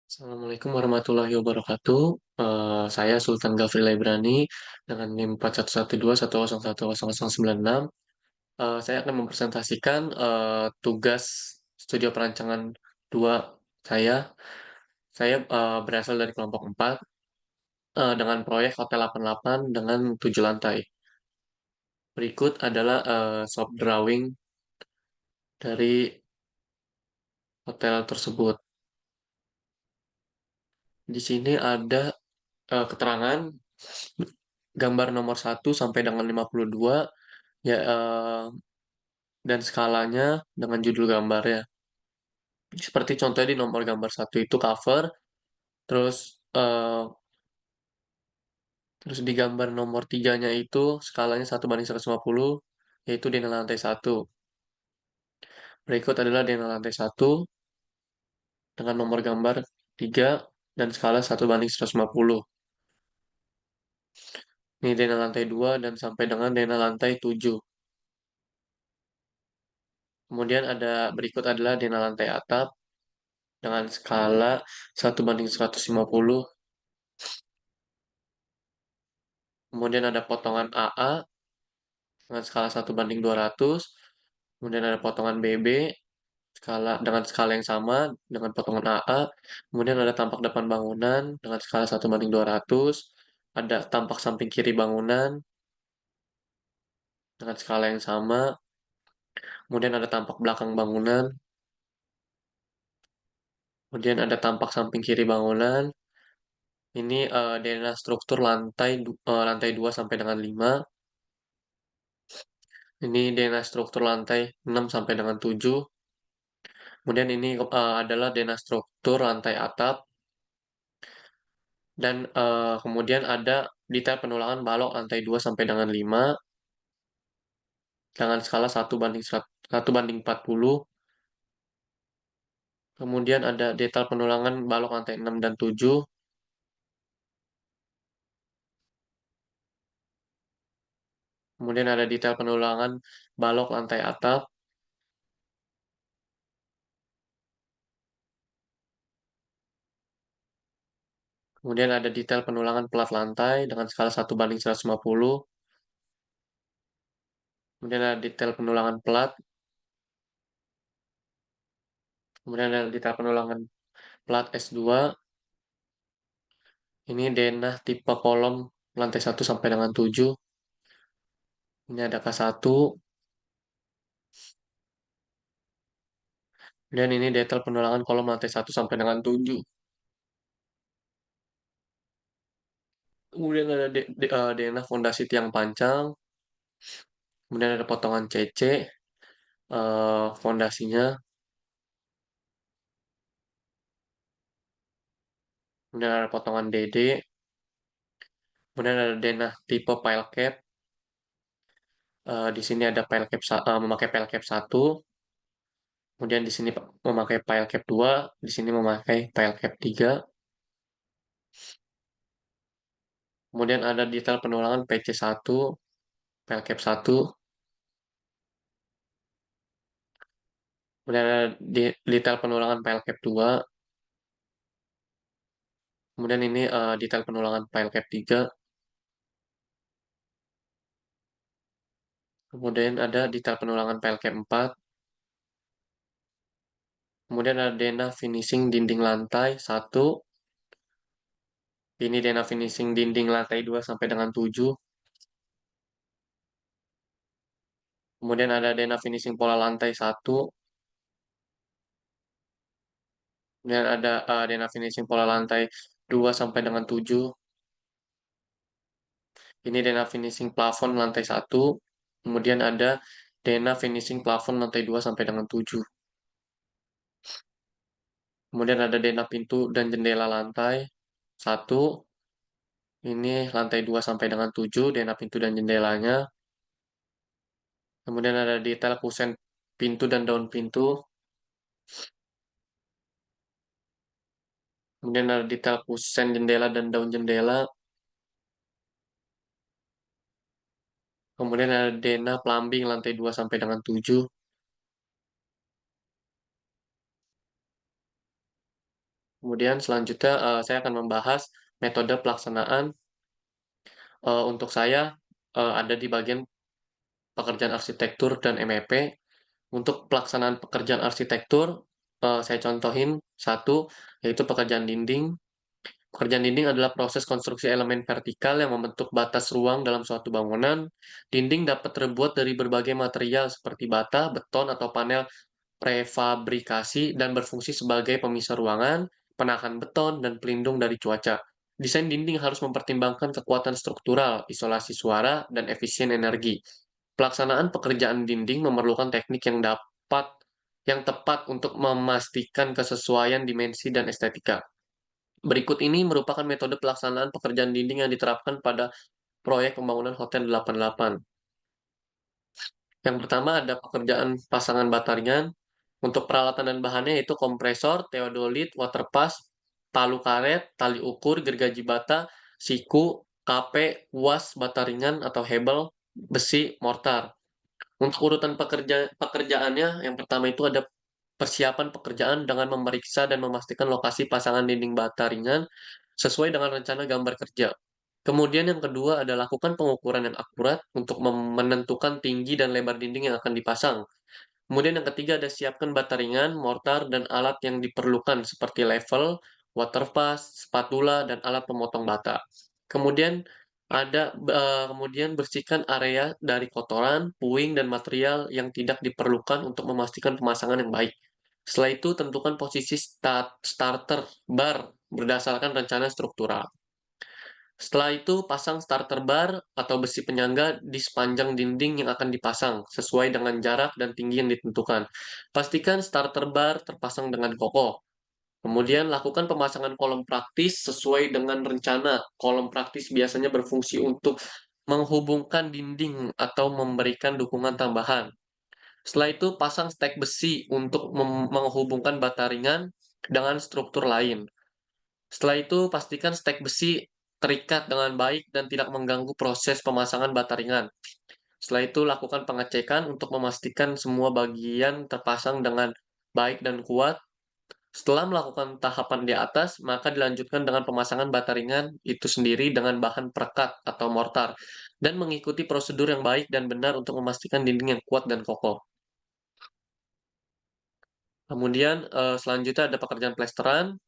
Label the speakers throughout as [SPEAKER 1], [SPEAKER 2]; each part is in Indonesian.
[SPEAKER 1] Assalamualaikum warahmatullahi wabarakatuh. Saya Sultan Gafri Laibrani dengan NIM 4112101096. Saya akan mempresentasikan tugas studio perancangan 2 saya. Saya berasal dari kelompok 4 dengan proyek Hotel 88 dengan 7 lantai. Berikut adalah soft drawing dari hotel tersebut. Di sini ada keterangan gambar nomor 1 sampai dengan 52 ya, dan skalanya dengan judul gambarnya. Seperti contohnya di nomor gambar 1 itu cover, terus eh, terus di gambar nomor 3-nya itu skalanya 1:150, yaitu di lantai 1. Berikut adalah di lantai 1 dengan nomor gambar 3 dan skala 1:150. Ini di lantai 2 dan sampai dengan di lantai 7. Kemudian berikut adalah di lantai atap dengan skala 1:150. Kemudian ada potongan AA dengan skala 1:200. Kemudian ada potongan BB dengan skala yang sama dengan potongan AA. Kemudian ada tampak depan bangunan dengan skala 1:200. Ada tampak samping kiri bangunan dengan skala yang sama. Kemudian ada tampak belakang bangunan. Kemudian ada tampak samping kiri bangunan. Ini DNA struktur lantai 2 sampai dengan 5. Ini DNA struktur lantai 6 sampai dengan 7. Kemudian ini adalah DNA struktur lantai atap. Dan kemudian ada detail penulangan balok lantai 2 sampai dengan 5 dengan skala 1:40. Kemudian ada detail penulangan balok lantai 6 dan 7. Kemudian ada detail penulangan balok lantai atap. Kemudian ada detail penulangan pelat lantai dengan skala 1:150. Kemudian ada detail penulangan pelat. Kemudian ada detail penulangan plat S2. Ini denah tipe kolom lantai 1 sampai dengan 7. Ini ada K1. Dan ini detail penulangan kolom lantai 1 sampai dengan 7. Kemudian ada denah fondasi tiang pancang. Kemudian ada potongan CC fondasinya. Kemudian ada potongan DD. Kemudian ada denah tipe pile cap. Di sini ada memakai pile cap 1. Kemudian di sini memakai pile cap 2. Di sini memakai pile cap 3. Kemudian ada detail penulangan PC1, pile cap 1. Kemudian ada detail penulangan pile cap 2. Kemudian ini detail penulangan pile cap 3. Kemudian ada detail penulangan pile cap 4. Kemudian ada denah finishing dinding lantai 1. Ini denah finishing dinding lantai 2 sampai dengan 7. Kemudian ada denah finishing pola lantai 1. Kemudian ada denah finishing pola lantai 2 sampai dengan 7. Ini denah finishing plafon lantai 1. Kemudian ada denah finishing plafon lantai 2 sampai dengan 7. Kemudian ada denah pintu dan jendela lantai 1. Ini lantai 2 sampai dengan 7, denah pintu dan jendelanya. Kemudian ada detail kusen pintu dan daun pintu. Kemudian ada detail kusen jendela dan daun jendela. Kemudian ada denah plumbing lantai 2 sampai dengan 7. Kemudian selanjutnya, saya akan membahas metode pelaksanaan, untuk saya, ada di bagian pekerjaan arsitektur dan MEP. Untuk pelaksanaan pekerjaan arsitektur, saya contohin satu, yaitu pekerjaan dinding. Pekerjaan dinding adalah proses konstruksi elemen vertikal yang membentuk batas ruang dalam suatu bangunan. Dinding dapat terbuat dari berbagai material seperti bata, beton, atau panel prefabrikasi dan berfungsi sebagai pemisah ruangan, penahan beton, dan pelindung dari cuaca. Desain dinding harus mempertimbangkan kekuatan struktural, isolasi suara, dan efisien energi. Pelaksanaan pekerjaan dinding memerlukan teknik yang tepat untuk memastikan kesesuaian dimensi dan estetika. Berikut ini merupakan metode pelaksanaan pekerjaan dinding yang diterapkan pada proyek pembangunan Hotel 88. Yang pertama ada pekerjaan pasangan bata ringan. Untuk peralatan dan bahannya yaitu kompresor, teodolit, water pass, palu karet, tali ukur, gergaji bata, siku, kape, uas, bata ringan atau hebel, besi, mortar. Untuk urutan pekerjaannya, yang pertama itu ada persiapan pekerjaan dengan memeriksa dan memastikan lokasi pasangan dinding bata ringan sesuai dengan rencana gambar kerja. Kemudian yang kedua ada lakukan pengukuran yang akurat untuk menentukan tinggi dan lebar dinding yang akan dipasang. Kemudian yang ketiga ada siapkan bata ringan, mortar, dan alat yang diperlukan seperti level, water pass, spatula, dan alat pemotong bata. Kemudian bersihkan area dari kotoran, puing, dan material yang tidak diperlukan untuk memastikan pemasangan yang baik. Setelah itu tentukan posisi starter bar berdasarkan rencana struktural. Setelah itu, pasang starter bar atau besi penyangga di sepanjang dinding yang akan dipasang, sesuai dengan jarak dan tinggi yang ditentukan. Pastikan starter bar terpasang dengan kokoh. Kemudian, lakukan pemasangan kolom praktis sesuai dengan rencana. Kolom praktis biasanya berfungsi untuk menghubungkan dinding atau memberikan dukungan tambahan. Setelah itu, pasang stek besi untuk menghubungkan bata ringan dengan struktur lain. Setelah itu, pastikan stek besi terikat dengan baik dan tidak mengganggu proses pemasangan bata ringan. Setelah itu, lakukan pengecekan untuk memastikan semua bagian terpasang dengan baik dan kuat. Setelah melakukan tahapan di atas, maka dilanjutkan dengan pemasangan bata ringan itu sendiri dengan bahan perekat atau mortar, dan mengikuti prosedur yang baik dan benar untuk memastikan dinding yang kuat dan kokoh. Kemudian, selanjutnya ada pekerjaan plesteran.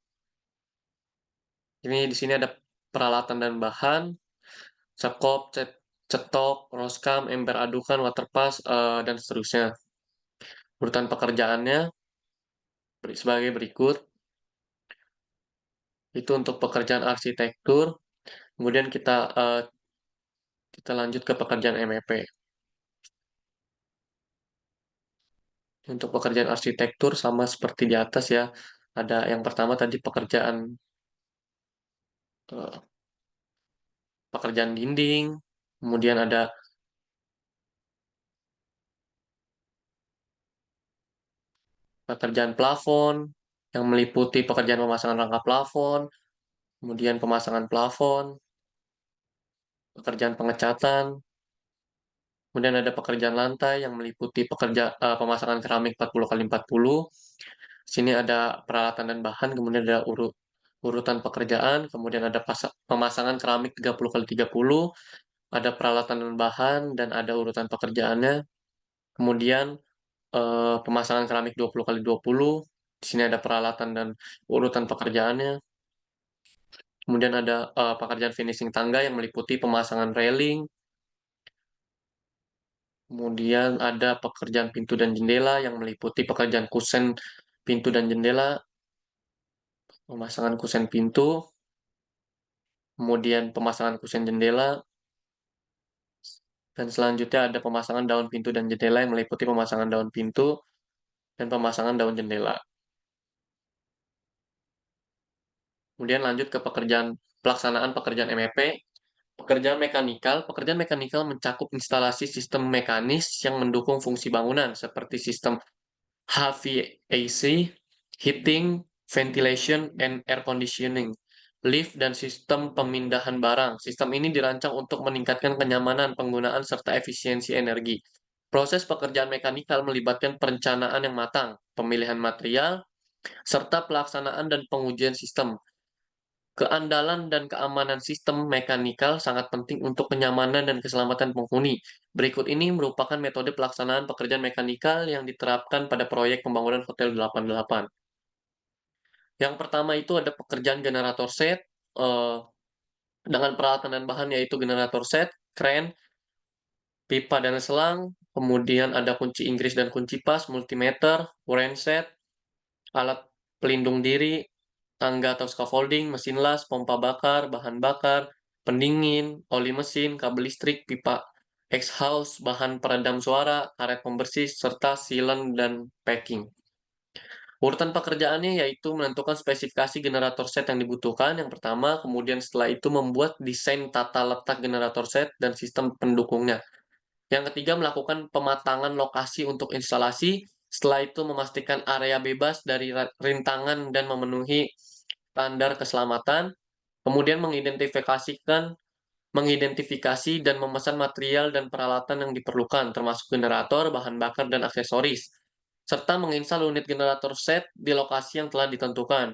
[SPEAKER 1] Ini di sini ada peralatan dan bahan, sekop, cetok, roskam, ember adukan, waterpass, dan seterusnya. Urutan pekerjaannya sebagai berikut. Itu untuk pekerjaan arsitektur. Kemudian kita lanjut ke pekerjaan MEP. Untuk pekerjaan arsitektur sama seperti di atas ya. Ada yang pertama tadi eh, pekerjaan dinding, kemudian ada pekerjaan plafon yang meliputi pekerjaan pemasangan rangka plafon, kemudian pemasangan plafon, pekerjaan pengecatan, kemudian ada pekerjaan lantai yang meliputi pemasangan keramik 40x40. Sini ada peralatan dan bahan, kemudian ada urutan pekerjaan, kemudian ada pemasangan keramik 30x30, ada peralatan dan bahan, dan ada urutan pekerjaannya. Kemudian pemasangan keramik 20x20. Di sini ada peralatan dan urutan pekerjaannya. Kemudian ada pekerjaan finishing tangga yang meliputi pemasangan railing. Kemudian ada pekerjaan pintu dan jendela yang meliputi pekerjaan kusen pintu dan jendela, pemasangan kusen pintu, kemudian pemasangan kusen jendela, dan selanjutnya ada pemasangan daun pintu dan jendela yang meliputi pemasangan daun pintu dan pemasangan daun jendela. Kemudian lanjut ke pelaksanaan pekerjaan MEP. Pekerjaan mekanikal mencakup instalasi sistem mekanis yang mendukung fungsi bangunan seperti sistem HVAC, heating, ventilation, and air conditioning, lift, dan sistem pemindahan barang. Sistem ini dirancang untuk meningkatkan kenyamanan penggunaan serta efisiensi energi. Proses pekerjaan mekanikal melibatkan perencanaan yang matang, pemilihan material, serta pelaksanaan dan pengujian sistem. Keandalan dan keamanan sistem mekanikal sangat penting untuk kenyamanan dan keselamatan penghuni. Berikut ini merupakan metode pelaksanaan pekerjaan mekanikal yang diterapkan pada proyek pembangunan Hotel 88. Yang pertama itu ada pekerjaan generator set, dengan peralatan dan bahan yaitu generator set, kren, pipa dan selang, kemudian ada kunci Inggris dan kunci pas, multimeter, set, alat pelindung diri, tangga atau scaffolding, mesin las, pompa bakar, bahan bakar, pendingin, oli mesin, kabel listrik, pipa exhaust, bahan peredam suara, karet pembersih, serta sealant dan packing. Urutan pekerjaannya yaitu menentukan spesifikasi generator set yang dibutuhkan, yang pertama, kemudian setelah itu membuat desain tata letak generator set dan sistem pendukungnya. Yang ketiga, melakukan pematangan lokasi untuk instalasi, setelah itu memastikan area bebas dari rintangan dan memenuhi standar keselamatan, kemudian mengidentifikasi dan memesan material dan peralatan yang diperlukan, termasuk generator, bahan bakar, dan aksesoris, serta menginstal unit generator set di lokasi yang telah ditentukan.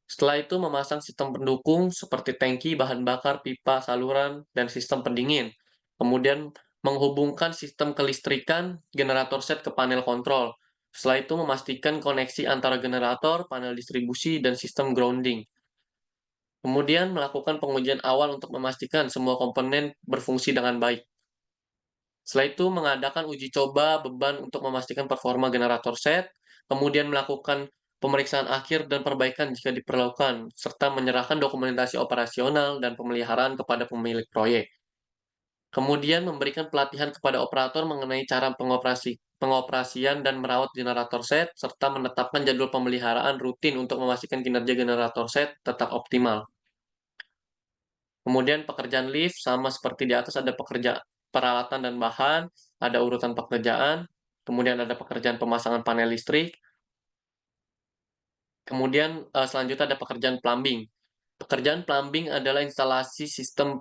[SPEAKER 1] Setelah itu memasang sistem pendukung seperti tangki, bahan bakar, pipa, saluran, dan sistem pendingin. Kemudian menghubungkan sistem kelistrikan generator set ke panel kontrol. Setelah itu memastikan koneksi antara generator, panel distribusi, dan sistem grounding. Kemudian melakukan pengujian awal untuk memastikan semua komponen berfungsi dengan baik. Setelah itu mengadakan uji coba beban untuk memastikan performa generator set, kemudian melakukan pemeriksaan akhir dan perbaikan jika diperlukan, serta menyerahkan dokumentasi operasional dan pemeliharaan kepada pemilik proyek. Kemudian memberikan pelatihan kepada operator mengenai cara pengoperasian dan merawat generator set, serta menetapkan jadwal pemeliharaan rutin untuk memastikan kinerja generator set tetap optimal. Kemudian pekerjaan lift sama seperti di atas ada peralatan dan bahan, ada urutan pekerjaan, kemudian ada pekerjaan pemasangan panel listrik, kemudian selanjutnya ada pekerjaan plumbing. Pekerjaan plumbing adalah instalasi sistem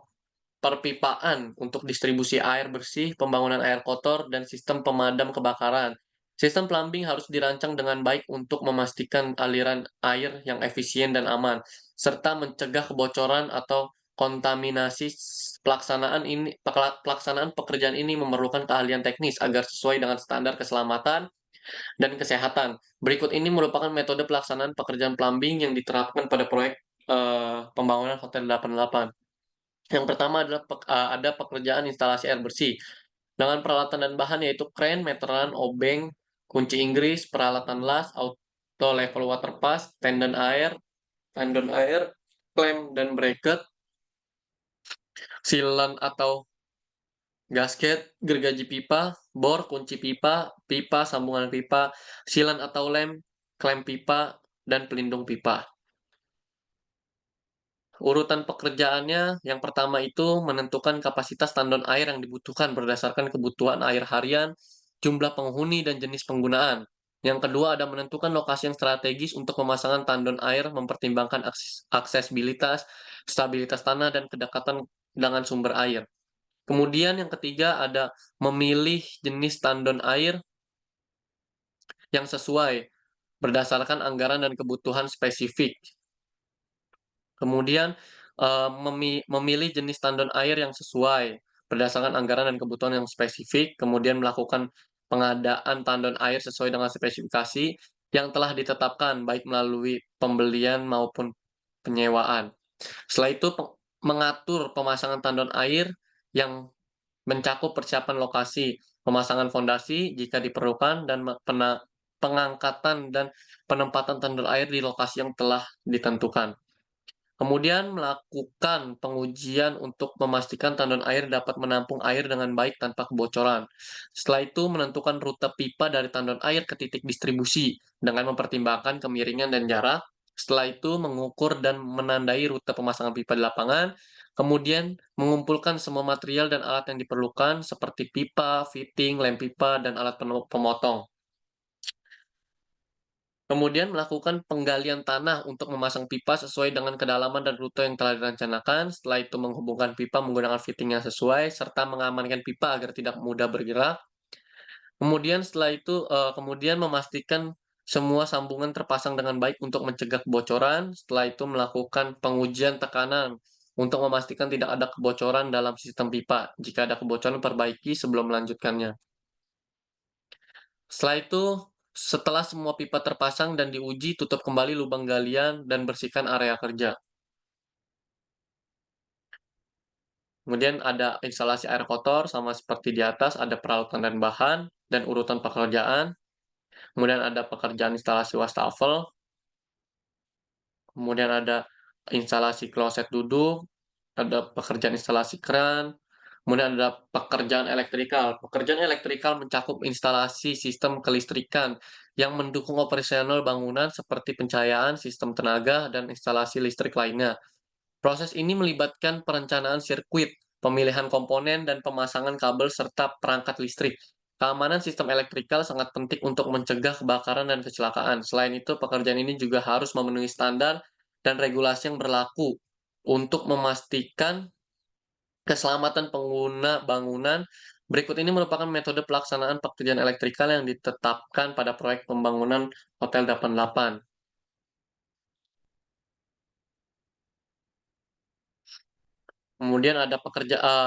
[SPEAKER 1] perpipaan untuk distribusi air bersih, pembangunan air kotor, dan sistem pemadam kebakaran. Sistem plumbing harus dirancang dengan baik untuk memastikan aliran air yang efisien dan aman, serta mencegah kebocoran atau kontaminasi. Pelaksanaan pekerjaan ini memerlukan keahlian teknis agar sesuai dengan standar keselamatan dan kesehatan. Berikut ini merupakan metode pelaksanaan pekerjaan plumbing yang diterapkan pada proyek pembangunan Hotel 88. Yang pertama adalah ada pekerjaan instalasi air bersih dengan peralatan dan bahan yaitu kren, meteran, obeng, kunci Inggris, peralatan las, auto level water pass, tendon air, klem dan bracket, sealant atau gasket, gergaji pipa, bor, kunci pipa, pipa, sambungan pipa, sealant atau lem, klem pipa, dan pelindung pipa. Urutan pekerjaannya, yang pertama itu menentukan kapasitas tandon air yang dibutuhkan berdasarkan kebutuhan air harian, jumlah penghuni, dan jenis penggunaan. Yang kedua ada menentukan lokasi yang strategis untuk pemasangan tandon air, mempertimbangkan aksesibilitas, stabilitas tanah, dan kedekatan dengan sumber air. Kemudian yang ketiga ada memilih jenis tandon air yang sesuai berdasarkan anggaran dan kebutuhan spesifik. Kemudian, memilih jenis tandon air yang sesuai berdasarkan anggaran dan kebutuhan yang spesifik, kemudian melakukan pengadaan tandon air sesuai dengan spesifikasi yang telah ditetapkan, baik melalui pembelian maupun penyewaan. Setelah itu, mengatur pemasangan tandon air yang mencakup persiapan lokasi, pemasangan fondasi jika diperlukan, dan pengangkatan dan penempatan tandon air di lokasi yang telah ditentukan. Kemudian melakukan pengujian untuk memastikan tandon air dapat menampung air dengan baik tanpa kebocoran. Setelah itu menentukan rute pipa dari tandon air ke titik distribusi dengan mempertimbangkan kemiringan dan jarak. Setelah itu mengukur dan menandai rute pemasangan pipa di lapangan. Kemudian mengumpulkan semua material dan alat yang diperlukan seperti pipa, fitting, lem pipa, dan alat pemotong. Kemudian melakukan penggalian tanah untuk memasang pipa sesuai dengan kedalaman dan rute yang telah direncanakan. Setelah itu menghubungkan pipa menggunakan fitting yang sesuai, serta mengamankan pipa agar tidak mudah bergerak. Kemudian setelah itu, kemudian memastikan Semua sambungan terpasang dengan baik untuk mencegah kebocoran. Setelah itu melakukan pengujian tekanan untuk memastikan tidak ada kebocoran dalam sistem pipa. Jika ada kebocoran, perbaiki sebelum melanjutkannya. Setelah itu, setelah semua pipa terpasang dan diuji, tutup kembali lubang galian dan bersihkan area kerja. Kemudian ada instalasi air kotor, sama seperti di atas, ada peralatan dan bahan, dan urutan pekerjaan. Kemudian ada pekerjaan instalasi wastafel, kemudian ada instalasi kloset duduk, ada pekerjaan instalasi keran, kemudian ada pekerjaan elektrikal. Pekerjaan elektrikal mencakup instalasi sistem kelistrikan yang mendukung operasional bangunan seperti pencahayaan, sistem tenaga, dan instalasi listrik lainnya. Proses ini melibatkan perencanaan sirkuit, pemilihan komponen, dan pemasangan kabel serta perangkat listrik. Keamanan sistem elektrikal sangat penting untuk mencegah kebakaran dan kecelakaan. Selain itu, pekerjaan ini juga harus memenuhi standar dan regulasi yang berlaku untuk memastikan keselamatan pengguna bangunan. Berikut ini merupakan metode pelaksanaan pekerjaan elektrikal yang ditetapkan pada proyek pembangunan Hotel 88. Kemudian ada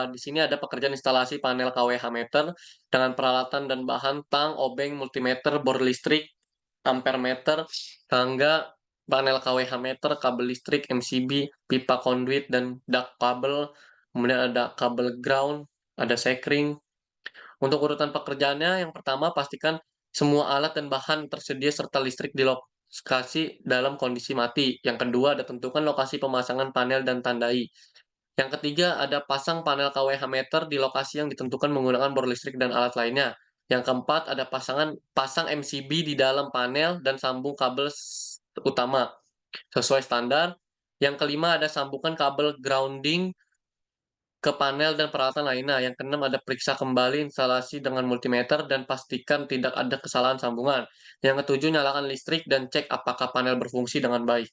[SPEAKER 1] di sini ada pekerjaan instalasi panel KWH meter dengan peralatan dan bahan tang, obeng, multimeter, bor listrik, ampermeter, tangga, panel KWH meter, kabel listrik, MCB, pipa konduit, dan duct kabel. Kemudian ada kabel ground, ada sekring. Untuk urutan pekerjaannya, yang pertama pastikan semua alat dan bahan tersedia serta listrik di lokasi dalam kondisi mati. Yang kedua, ada tentukan lokasi pemasangan panel dan tandai. Yang ketiga, ada pasang panel KWH meter di lokasi yang ditentukan menggunakan bor listrik dan alat lainnya. Yang keempat, ada pasang MCB di dalam panel dan sambung kabel utama sesuai standar. Yang kelima, ada sambungan kabel grounding ke panel dan peralatan lainnya. Yang keenam, ada periksa kembali instalasi dengan multimeter dan pastikan tidak ada kesalahan sambungan. Yang ketujuh, nyalakan listrik dan cek apakah panel berfungsi dengan baik.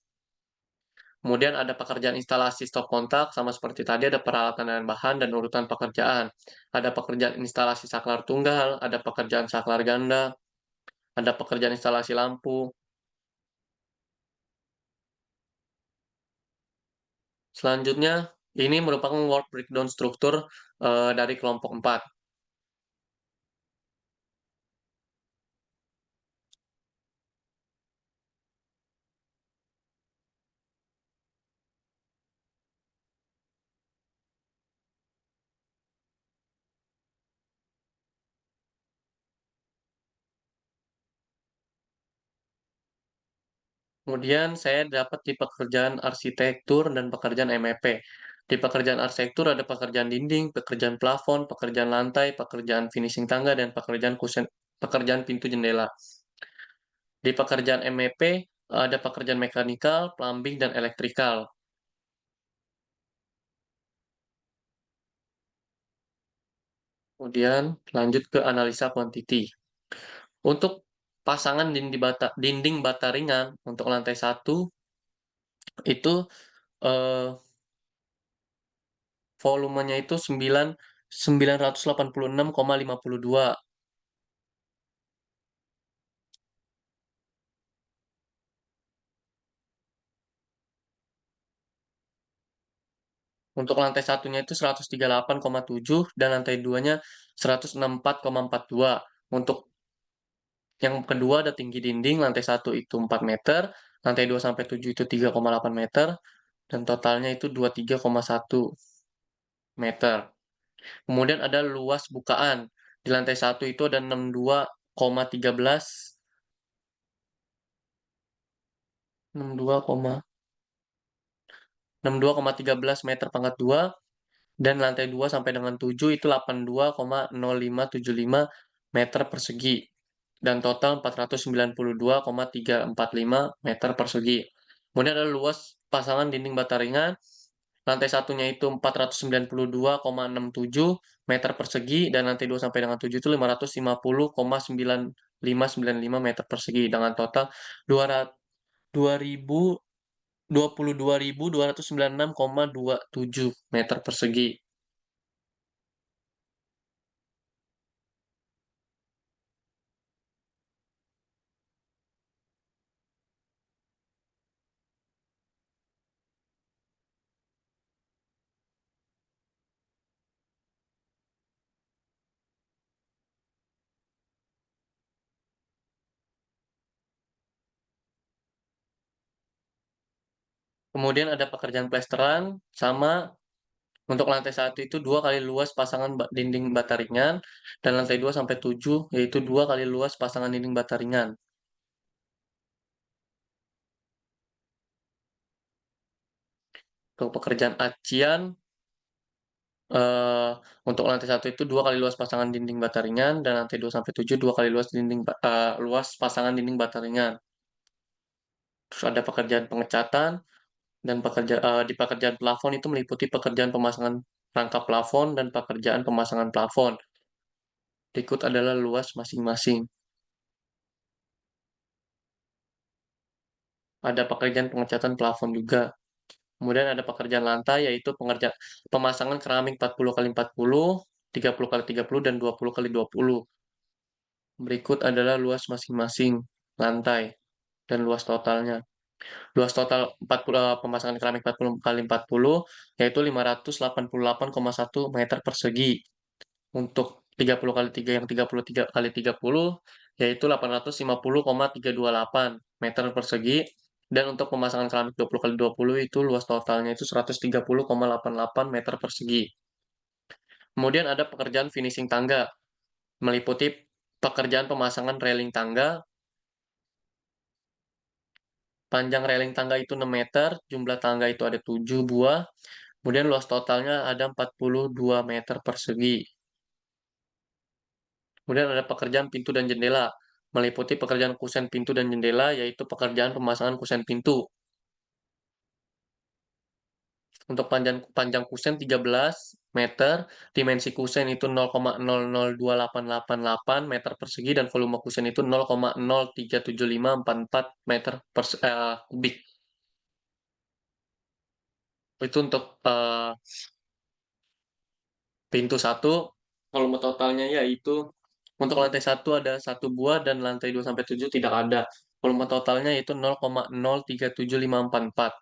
[SPEAKER 1] Kemudian ada pekerjaan instalasi stop kontak, sama seperti tadi ada peralatan dan bahan dan urutan pekerjaan. Ada pekerjaan instalasi saklar tunggal, ada pekerjaan saklar ganda, ada pekerjaan instalasi lampu. Selanjutnya, ini merupakan work breakdown struktur dari kelompok 4. Kemudian saya dapat di pekerjaan arsitektur dan pekerjaan MEP. Di pekerjaan arsitektur ada pekerjaan dinding, pekerjaan plafon, pekerjaan lantai, pekerjaan finishing tangga, dan pekerjaan pintu jendela. Di pekerjaan MEP ada pekerjaan mekanikal, plumbing, dan elektrikal. Kemudian lanjut ke analisa kuantiti. Untuk pasangan dinding bata ringan untuk lantai 1 itu eh, volumenya itu 986,52. Untuk lantai satunya itu 138,7 dan lantai duanya 164,42. Untuk yang kedua ada tinggi dinding, lantai 1 itu 4 meter, lantai 2 sampai 7 itu 3,8 meter, dan totalnya itu 23,1 meter. Kemudian ada luas bukaan. Di lantai 1 itu ada 62,13 62,13 meter pangkat 2, dan lantai 2 sampai dengan 7 itu 82,0575 meter persegi, dan total 492,345 meter persegi. Kemudian ada luas pasangan dinding bata ringan, lantai satunya itu 492,67 meter persegi, dan lantai 2 sampai dengan 7 itu 550,9595 meter persegi, dengan total 22.296,27 meter persegi. Kemudian ada pekerjaan plesteran, sama untuk lantai 1 itu 2 kali luas pasangan dinding bata ringan, dan lantai 2 sampai 7 yaitu 2 kali luas pasangan dinding bata ringan. Untuk pekerjaan acian, eh, untuk lantai 1 itu 2 kali luas pasangan dinding bata ringan, dan lantai 2 sampai 7 2 kali luas pasangan dinding bata ringan. Terus ada pekerjaan pengecatan, dan di pekerjaan plafon itu meliputi pekerjaan pemasangan rangka plafon dan pekerjaan pemasangan plafon. Berikut adalah luas masing-masing. Ada pekerjaan pengecatan plafon juga. Kemudian ada pekerjaan lantai, yaitu pemasangan keramik 40 kali 40, 30 kali 30, dan 20 kali 20. Berikut adalah luas masing-masing lantai dan luas totalnya. Luas total pemasangan keramik 40 kali 40 yaitu 588,1 meter persegi. Untuk 30 kali 3 yang 33 kali 30 yaitu 850,328 meter persegi. Dan untuk pemasangan keramik 20 kali 20 itu luas totalnya itu 130,88 meter persegi. Kemudian ada pekerjaan finishing tangga, meliputi pekerjaan pemasangan railing tangga. Panjang railing tangga itu 6 meter, jumlah tangga itu ada 7 buah, kemudian luas totalnya ada 42 meter persegi. Kemudian ada pekerjaan pintu dan jendela, meliputi pekerjaan kusen pintu dan jendela, yaitu pekerjaan pemasangan kusen pintu. Untuk panjang panjang kusen 13 meter, dimensi kusen itu 0,002888 meter persegi, dan volume kusen itu 0,037544 meter kubik. Itu untuk pintu 1, volume totalnya yaitu untuk lantai 1 ada 1 buah, dan lantai 2 sampai 7 tidak ada. Volume totalnya yaitu 0,037544.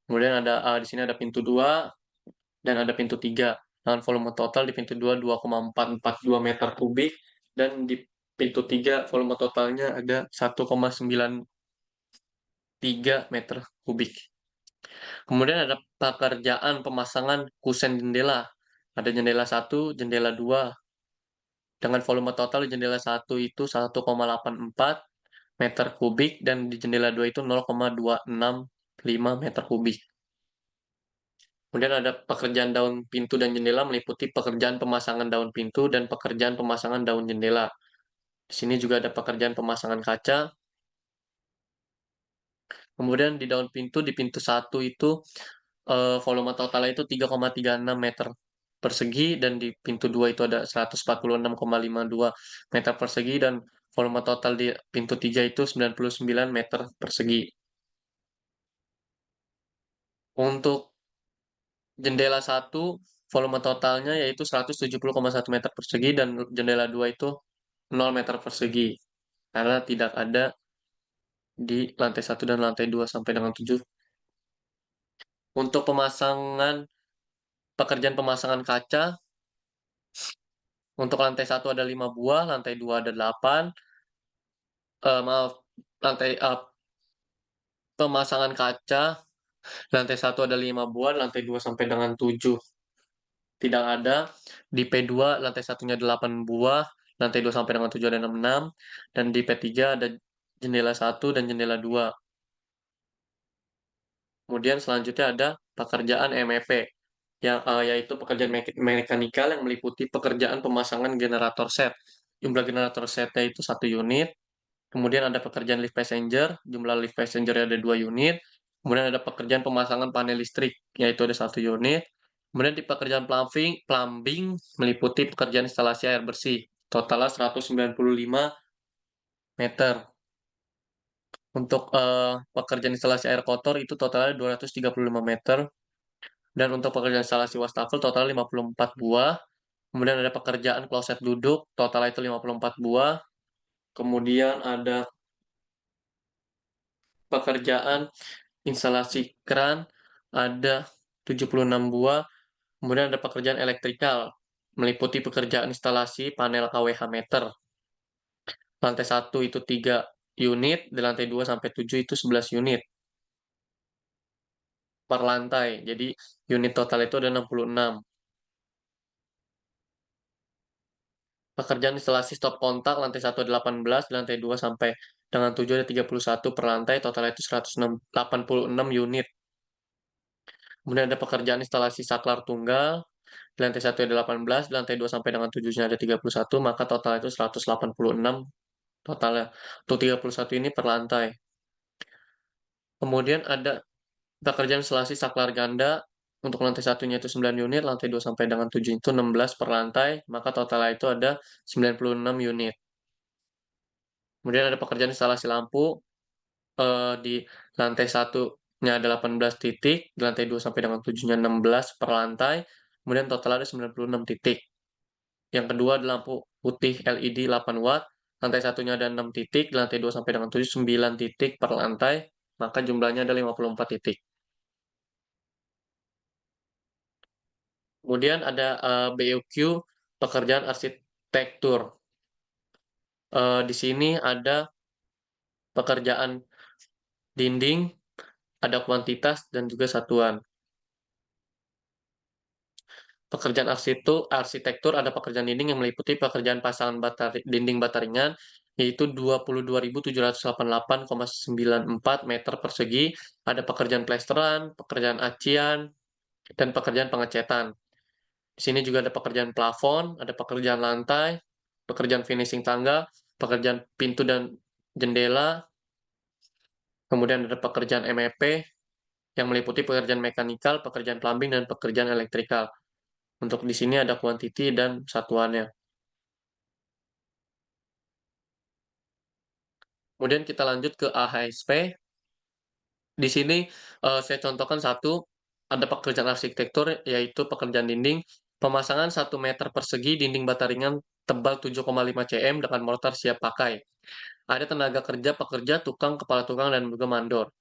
[SPEAKER 1] Kemudian di sini ada pintu 2 dan ada pintu 3. Dengan volume total di pintu 2 2,442 meter kubik, dan di pintu 3 volume totalnya ada 1,93 meter kubik. Kemudian ada pekerjaan pemasangan kusen jendela. Ada jendela 1, jendela 2. Dengan volume total di jendela 1 itu 1,84 meter kubik, dan di jendela 2 itu 0,265 meter kubik. Kemudian ada pekerjaan daun pintu dan jendela, meliputi pekerjaan pemasangan daun pintu dan pekerjaan pemasangan daun jendela. Di sini juga ada pekerjaan pemasangan kaca. Kemudian di daun pintu, di pintu 1 itu volume totalnya itu 3,36 meter persegi, dan di pintu 2 itu ada 146,52 meter persegi, dan volume total di pintu 3 itu 99 meter persegi. Untuk jendela 1, volume totalnya yaitu 170,1 meter persegi, dan jendela 2 itu 0 meter persegi. Karena tidak ada di lantai 1 dan lantai 2 sampai dengan 7. Untuk pekerjaan pemasangan kaca, untuk lantai 1 ada 5 buah, lantai 2 ada 8. Maaf, lantai pemasangan kaca, lantai 1 ada 5 buah, lantai 2 sampai dengan 7 tidak ada. Di P2 lantai satunya 8 buah, lantai 2 sampai dengan 7 ada 6, dan di P3 ada jendela 1 dan jendela 2. Kemudian selanjutnya ada pekerjaan MEP, yaitu pekerjaan mekanikal yang meliputi pekerjaan pemasangan generator set. Jumlah generator setnya itu 1 unit. Kemudian ada pekerjaan lift passenger, jumlah lift passenger ada 2 unit. Kemudian ada pekerjaan pemasangan panel listrik, yaitu ada 1 unit. Kemudian di pekerjaan plumbing meliputi pekerjaan instalasi air bersih, totalnya 195 meter. Untuk pekerjaan instalasi air kotor itu totalnya 235 meter. Dan untuk pekerjaan instalasi wastafel total 54 buah. Kemudian ada pekerjaan kloset duduk, total itu 54 buah. Kemudian ada pekerjaan instalasi kran, ada 76 buah. Kemudian ada pekerjaan elektrikal, meliputi pekerjaan instalasi panel kWh meter. Lantai 1 itu 3 unit, di lantai 2 sampai 7 itu 11 unit. per lantai. Jadi unit total itu ada 66. Pekerjaan instalasi stop kontak lantai 1 ada 18, lantai 2 sampai dengan 7 ada 31 per lantai, total itu 186 unit. Kemudian ada pekerjaan instalasi saklar tunggal, di lantai 1 ada 18, di lantai 2 sampai dengan 7-nya ada 31, maka total itu 186 totalnya. Untuk 31 ini per lantai. Kemudian ada pekerjaan instalasi saklar ganda, untuk lantai satunya itu 9 unit, lantai 2 sampai dengan 7 itu 16 per lantai, maka totalnya itu ada 96 unit. Kemudian ada pekerjaan instalasi lampu, di lantai satunya ada 18 titik, di lantai 2 sampai dengan 7-nya 16 per lantai, kemudian total ada 96 titik. Yang kedua ada lampu putih LED 8 watt, lantai satunya ada 6 titik, di lantai 2 sampai dengan 7, 9 titik per lantai, maka jumlahnya ada 54 titik. Kemudian ada BUQ, pekerjaan arsitektur. Di sini ada pekerjaan dinding, ada kuantitas, dan juga satuan. Pekerjaan arsitektur ada pekerjaan dinding yang meliputi pekerjaan pasangan dinding bata ringan, yaitu 22.788,94 meter persegi. Ada pekerjaan plesteran, pekerjaan acian, dan pekerjaan pengecetan. Di sini juga ada pekerjaan plafon, ada pekerjaan lantai, pekerjaan finishing tangga, pekerjaan pintu dan jendela, kemudian ada pekerjaan MEP yang meliputi pekerjaan mekanikal, pekerjaan plumbing, dan pekerjaan elektrikal. Untuk di sini ada kuantiti dan satuannya. Kemudian kita lanjut ke AHSP. Di sini saya contohkan satu, ada pekerjaan arsitektur, yaitu pekerjaan dinding, pemasangan 1 meter persegi dinding bata ringan tebal 7,5 cm dengan mortar siap pakai. Ada tenaga kerja, pekerja, tukang, kepala tukang, dan juga mandor.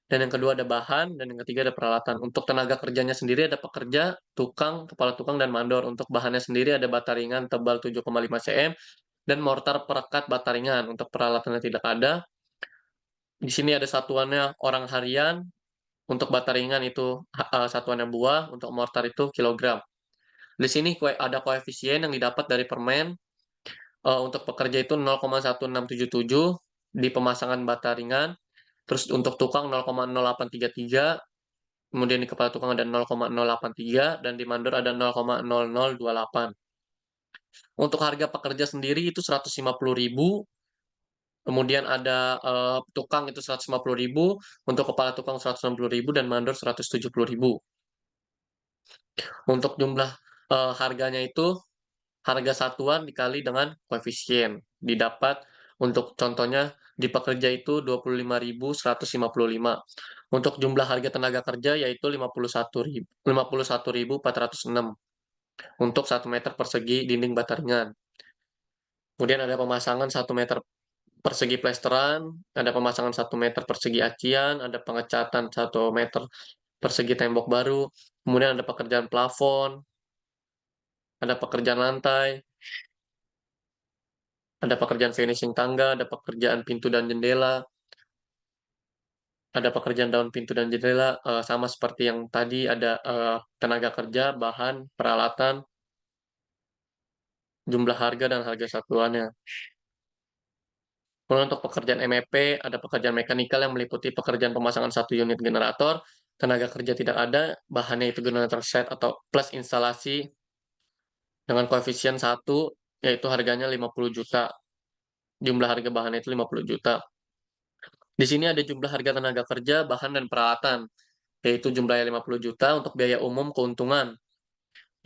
[SPEAKER 1] Dan yang kedua ada bahan, dan yang ketiga ada peralatan. Untuk tenaga kerjanya sendiri ada pekerja, tukang, kepala tukang, dan mandor. Untuk bahannya sendiri ada bata ringan tebal 7,5 cm, dan mortar perekat bata ringan. Untuk peralatannya tidak ada. Di sini ada satuannya orang harian, untuk bata ringan itu satuannya buah, untuk mortar itu kilogram. Di sini ada koefisien yang didapat dari permen, untuk pekerja itu 0,1677 di pemasangan bata ringan, terus untuk tukang 0,0833, kemudian di kepala tukang ada 0,083, dan di mandor ada 0,0028. Untuk harga pekerja sendiri itu 150.000, kemudian ada tukang itu 150.000, untuk kepala tukang 160.000, dan mandor 170.000. Untuk jumlah harganya itu harga satuan dikali dengan koefisien. Didapat untuk contohnya di pekerja itu 25.155. Untuk jumlah harga tenaga kerja yaitu 51.406 untuk 1 meter persegi dinding bata ringan. Kemudian ada pemasangan 1 meter persegi plesteran, ada pemasangan 1 meter persegi acian, ada pengecatan 1 meter persegi tembok baru, kemudian ada pekerjaan plafon, ada pekerjaan lantai, ada pekerjaan finishing tangga, ada pekerjaan pintu dan jendela, ada pekerjaan daun pintu dan jendela, sama seperti yang tadi ada tenaga kerja, bahan, peralatan, jumlah harga, dan harga satuannya. Kemudian untuk pekerjaan MEP, ada pekerjaan mekanikal yang meliputi pekerjaan pemasangan 1 unit generator, tenaga kerja tidak ada, bahannya itu generator set atau plus instalasi dengan koefisien 1, yaitu harganya 50 juta. Jumlah harga bahannya itu 50 juta. Di sini ada jumlah harga tenaga kerja, bahan, dan peralatan, yaitu jumlahnya 50 juta. Untuk biaya umum keuntungan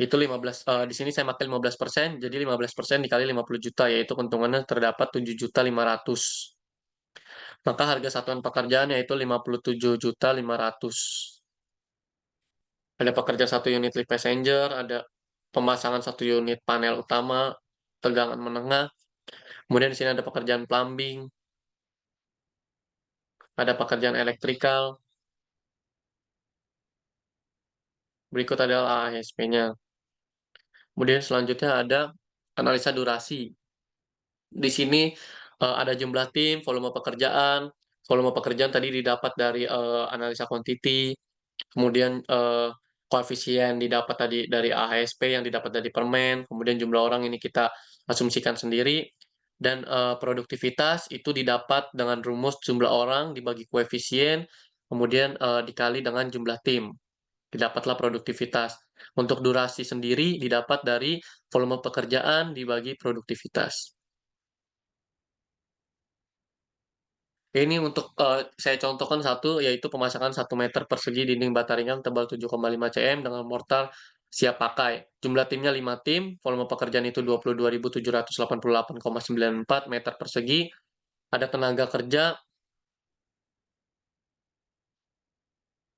[SPEAKER 1] itu 15, di sini saya pakai 15%, jadi 15% dikali 50 juta, yaitu keuntungannya terdapat 7.500.000. Maka harga satuan pekerjaan yaitu 57.500.000. Ada pekerja 1 unit lift passenger, ada pemasangan 1 unit panel utama, tegangan menengah. Kemudian di sini ada pekerjaan plumbing, ada pekerjaan elektrikal. Berikut adalah AHSP-nya. Kemudian selanjutnya ada analisa durasi. Di sini ada jumlah tim, volume pekerjaan tadi didapat dari analisa quantity, kemudian, koefisien didapat tadi dari AHSP yang didapat dari permen, kemudian jumlah orang ini kita asumsikan sendiri, dan, produktivitas itu didapat dengan rumus jumlah orang dibagi koefisien, kemudian, dikali dengan jumlah tim, didapatlah produktivitas. Untuk durasi sendiri didapat dari volume pekerjaan dibagi produktivitas. Ini untuk, saya contohkan satu, yaitu pemasangan 1 meter persegi dinding bata ringan tebal 7,5 cm dengan mortar siap pakai. Jumlah timnya 5 tim, volume pekerjaan itu 22.788,94 meter persegi. Ada tenaga kerja,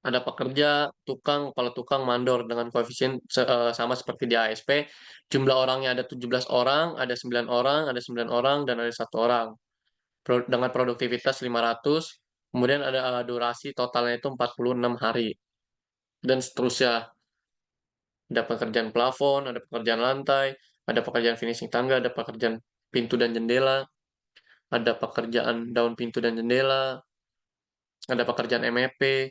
[SPEAKER 1] ada pekerja, tukang, kepala tukang, mandor dengan koefisien sama seperti di ASP. Jumlah orangnya ada 17 orang, ada 9 orang, ada 9 orang, dan ada 1 orang. Dengan produktivitas 500, kemudian ada, durasi totalnya itu 46 hari, dan seterusnya. Ada pekerjaan plafon, ada pekerjaan lantai, ada pekerjaan finishing tangga, ada pekerjaan pintu dan jendela, ada pekerjaan daun pintu dan jendela, ada pekerjaan MEP,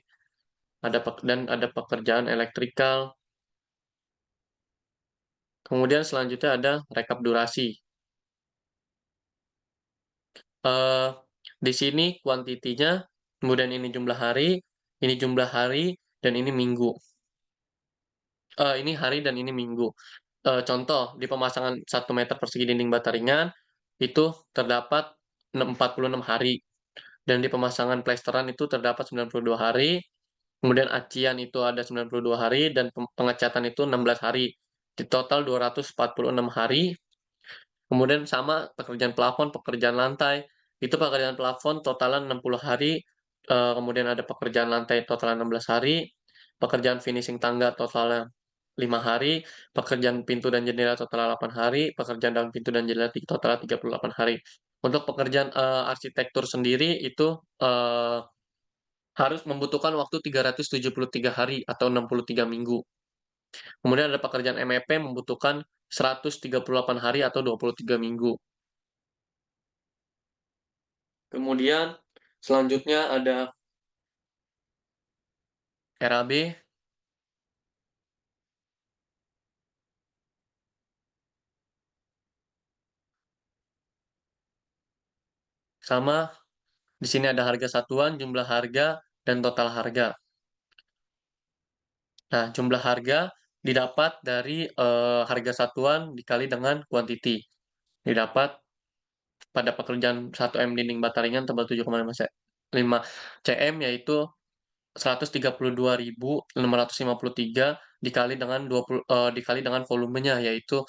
[SPEAKER 1] dan ada pekerjaan elektrikal. Kemudian selanjutnya ada rekap durasi. Eee, di sini kuantitinya, kemudian ini jumlah hari, dan ini minggu. Ini hari dan ini minggu. Contoh, di pemasangan 1 meter persegi dinding bata ringan, itu terdapat 46 hari, dan di pemasangan plesteran itu terdapat 92 hari, kemudian acian itu ada 92 hari, dan pengecatan itu 16 hari. Di total 246 hari. Kemudian sama pekerjaan plafon, pekerjaan lantai, itu pekerjaan plafon totalan 60 hari, kemudian ada pekerjaan lantai totalan 16 hari, pekerjaan finishing tangga totalnya 5 hari, pekerjaan pintu dan jendela total 8 hari, pekerjaan dalam pintu dan jendela total 38 hari. Untuk pekerjaan, arsitektur sendiri itu, harus membutuhkan waktu 373 hari atau 63 minggu. Kemudian ada pekerjaan MEP membutuhkan 138 hari atau 23 minggu. Kemudian selanjutnya ada RAB, sama di sini ada harga satuan, jumlah harga, dan total harga. Nah, jumlah harga didapat dari, harga satuan dikali dengan kuantiti. Didapat pada pekerjaan 1 M dinding bata ringan tebal 7,5 cm, yaitu 132.653 dikali dengan volumenya, yaitu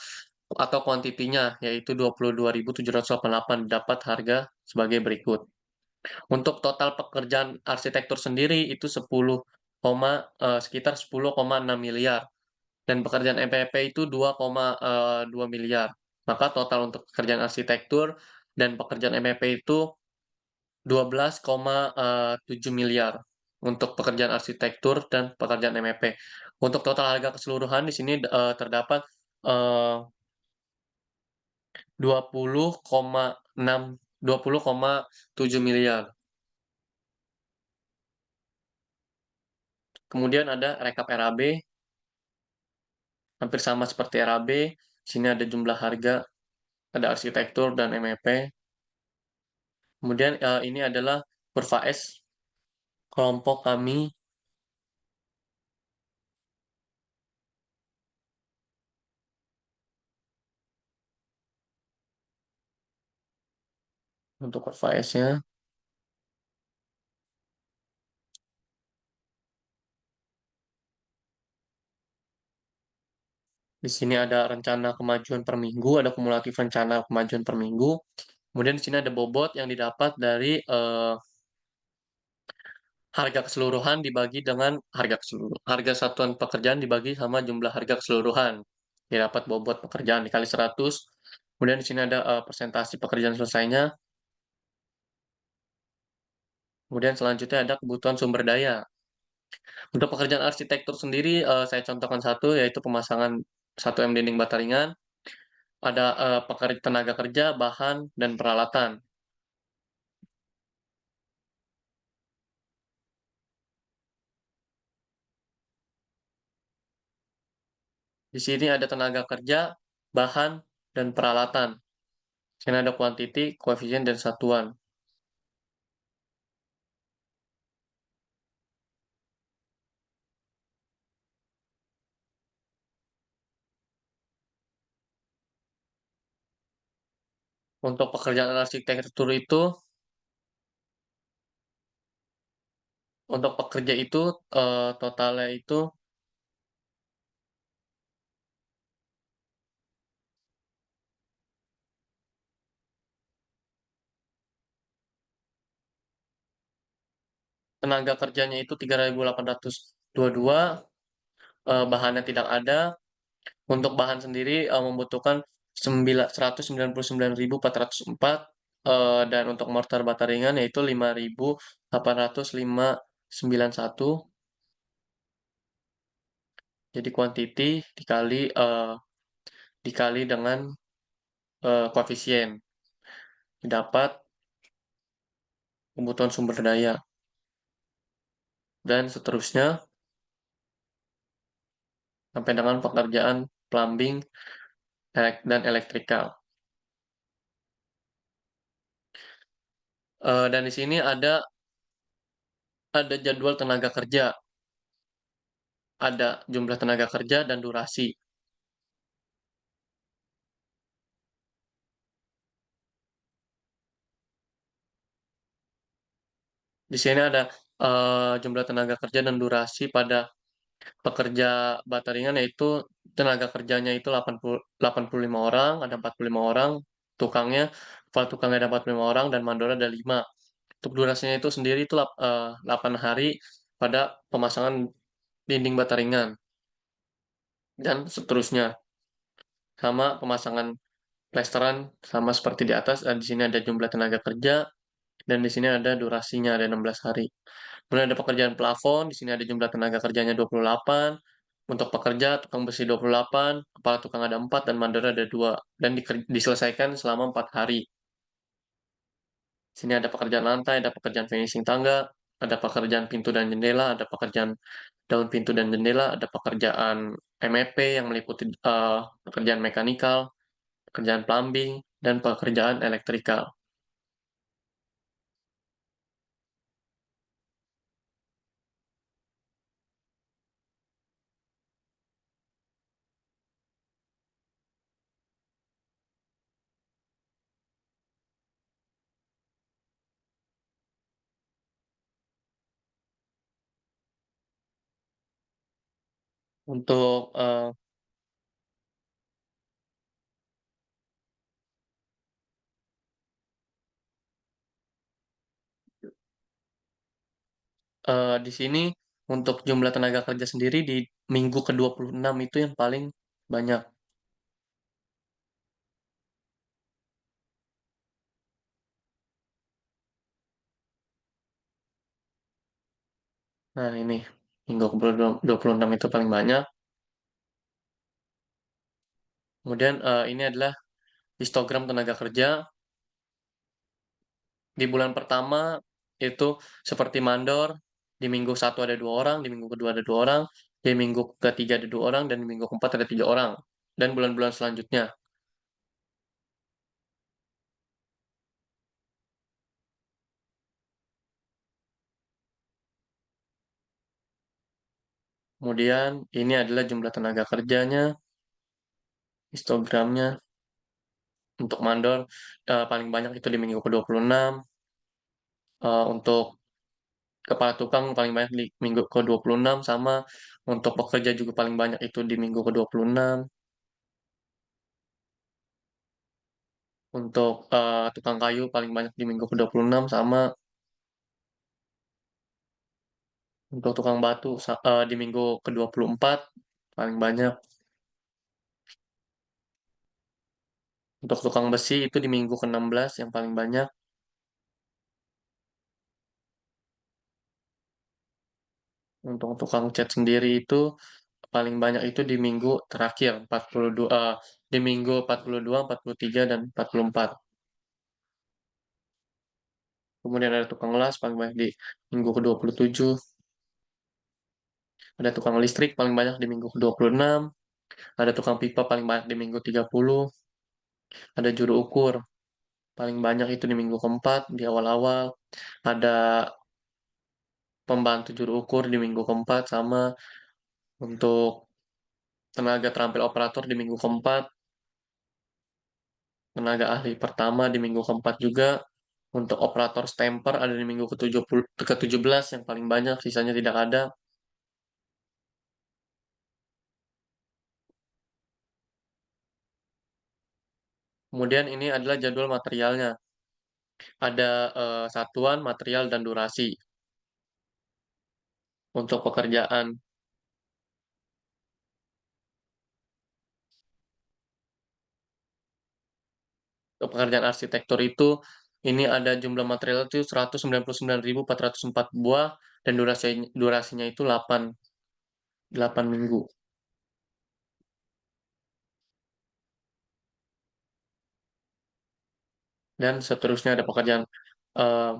[SPEAKER 1] atau kuantitinya, yaitu 22.788, dapat harga sebagai berikut. Untuk total pekerjaan arsitektur sendiri itu sekitar 10,6 miliar, dan pekerjaan MPP itu 2,2 miliar. Maka total untuk pekerjaan arsitektur dan pekerjaan MEP itu 12,7 miliar untuk pekerjaan arsitektur dan pekerjaan MEP. Untuk total harga keseluruhan di sini, terdapat, eee, 20,7 miliar. Kemudian ada rekap RAB, hampir sama seperti RAB, sini ada jumlah harga, ada arsitektur dan MEP. Kemudian, ini adalah kurva S kelompok kami untuk kurva S-nya. Di sini ada rencana kemajuan per minggu, ada kumulatif rencana kemajuan per minggu. Kemudian di sini ada bobot yang didapat dari, harga keseluruhan dibagi dengan harga satuan pekerjaan dibagi sama jumlah harga keseluruhan. Didapat bobot pekerjaan dikali 100. Kemudian di sini ada, persentase pekerjaan selesainya. Kemudian selanjutnya ada kebutuhan sumber daya. Untuk pekerjaan arsitektur sendiri, saya contohkan satu, yaitu pemasangan 1 M dinding bata ringan. Ada, tenaga kerja, bahan, dan peralatan. Di sini ada tenaga kerja, bahan, dan peralatan. Di sini ada kuantiti, koefisien, dan satuan. Untuk pekerjaan arsitektur itu, untuk pekerja itu totalnya itu tenaga kerjanya itu 3.822, bahannya tidak ada. Untuk bahan sendiri membutuhkan 199.404, dan untuk mortar bata ringan yaitu 5.805,91. Jadi kuantiti dikali dengan koefisien dapat kebutuhan sumber daya, dan seterusnya sampai dengan pekerjaan plumbing dan elektrikal. Dan di sini ada jadwal tenaga kerja, ada jumlah tenaga kerja dan durasi. Di sini ada jumlah tenaga kerja dan durasi pada pekerja bata ringan, yaitu tenaga kerjanya itu 85 orang, ada 45 orang, tukangnya, kepala tukangnya ada 45 orang, dan mandor ada 5. Untuk durasinya itu sendiri itu 8 hari pada pemasangan dinding bata ringan, dan seterusnya. Sama pemasangan plesteran, sama seperti di atas, di sini ada jumlah tenaga kerja, dan di sini ada durasinya, ada 16 hari. Kemudian ada pekerjaan plafon, di sini ada jumlah tenaga kerjanya 28. Untuk pekerja, tukang besi 28, kepala tukang ada 4, dan mandor ada 2. Dan diselesaikan selama 4 hari. Di sini ada pekerjaan lantai, ada pekerjaan finishing tangga, ada pekerjaan pintu dan jendela, ada pekerjaan daun pintu dan jendela, ada pekerjaan MEP yang meliputi pekerjaan mekanikal, pekerjaan plumbing, dan pekerjaan elektrikal. Untuk di sini untuk jumlah tenaga kerja sendiri di minggu ke-26 itu yang paling banyak. Nah, ini minggu ke-26 itu paling banyak. Kemudian ini adalah histogram tenaga kerja. Di bulan pertama itu seperti mandor, di minggu satu ada 2 orang, di minggu kedua ada 2 orang, di minggu ketiga ada 2 orang, dan di minggu keempat ada 3 orang. Dan bulan-bulan selanjutnya. Kemudian ini adalah jumlah tenaga kerjanya, histogramnya. Untuk mandor paling banyak itu di minggu ke-26. Untuk kepala tukang paling banyak di minggu ke-26, sama untuk pekerja juga paling banyak itu di minggu ke-26. Untuk tukang kayu paling banyak di minggu ke-26, sama untuk tukang batu di minggu ke-24 paling banyak. Untuk tukang besi itu di minggu ke-16 yang paling banyak. Untuk tukang cat sendiri itu paling banyak itu di minggu terakhir 42, di minggu 42, 43, dan 44. Kemudian ada tukang las paling banyak di minggu ke-27. Ada tukang listrik paling banyak di minggu ke-26. Ada tukang pipa paling banyak di minggu 30, ada juru ukur paling banyak itu di minggu keempat, di awal-awal. Ada pembantu juru ukur di minggu keempat, sama untuk tenaga terampil operator di minggu keempat, tenaga ahli pertama di minggu keempat juga. Untuk operator stamper ada di minggu ke-17 yang paling banyak, sisanya tidak ada. Kemudian ini adalah jadwal materialnya. Ada satuan, material, dan durasi. Untuk pekerjaan arsitektur itu, ini ada jumlah material itu 199.404 buah, dan durasinya itu 8 minggu. Dan seterusnya ada pekerjaan eh,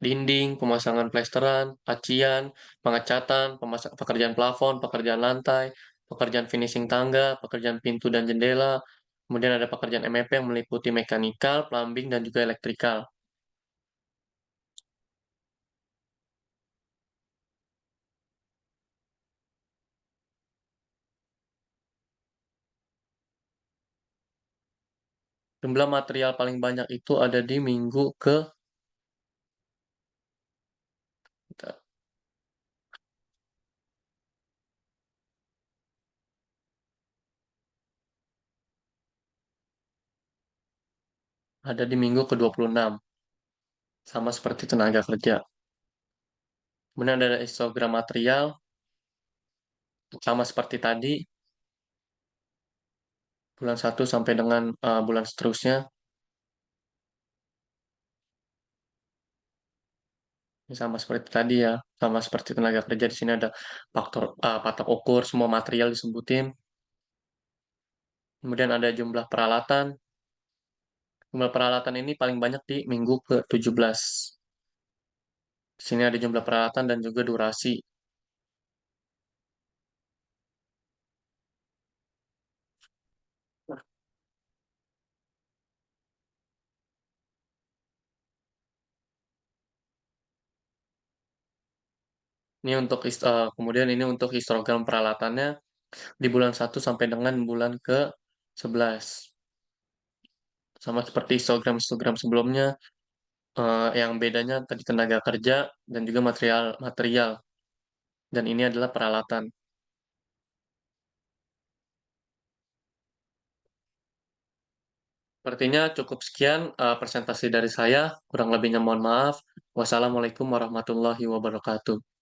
[SPEAKER 1] dinding, pemasangan plesteran, acian, pengecatan, pekerjaan plafon, pekerjaan lantai, pekerjaan finishing tangga, pekerjaan pintu dan jendela. Kemudian ada pekerjaan MEP yang meliputi mekanikal, plumbing, dan juga elektrikal. Jumlah material paling banyak itu ada di minggu ke ada di minggu ke-26, sama seperti tenaga kerja. Kemudian ada histogram material, sama seperti tadi, bulan 1 sampai dengan bulan seterusnya. Ini sama seperti tadi ya, sama seperti tenaga kerja, di sini ada patok ukur, semua material disebutin. Kemudian ada jumlah peralatan. Jumlah peralatan ini paling banyak di minggu ke-17. Di sini ada jumlah peralatan dan juga durasi. Kemudian ini untuk histogram peralatannya di bulan 1 sampai dengan bulan ke-11. Sama seperti histogram-histogram sebelumnya, yang bedanya tadi tenaga kerja dan juga material-material. Dan ini adalah peralatan. Sepertinya cukup sekian presentasi dari saya. Kurang lebihnya mohon maaf. Wassalamualaikum warahmatullahi wabarakatuh.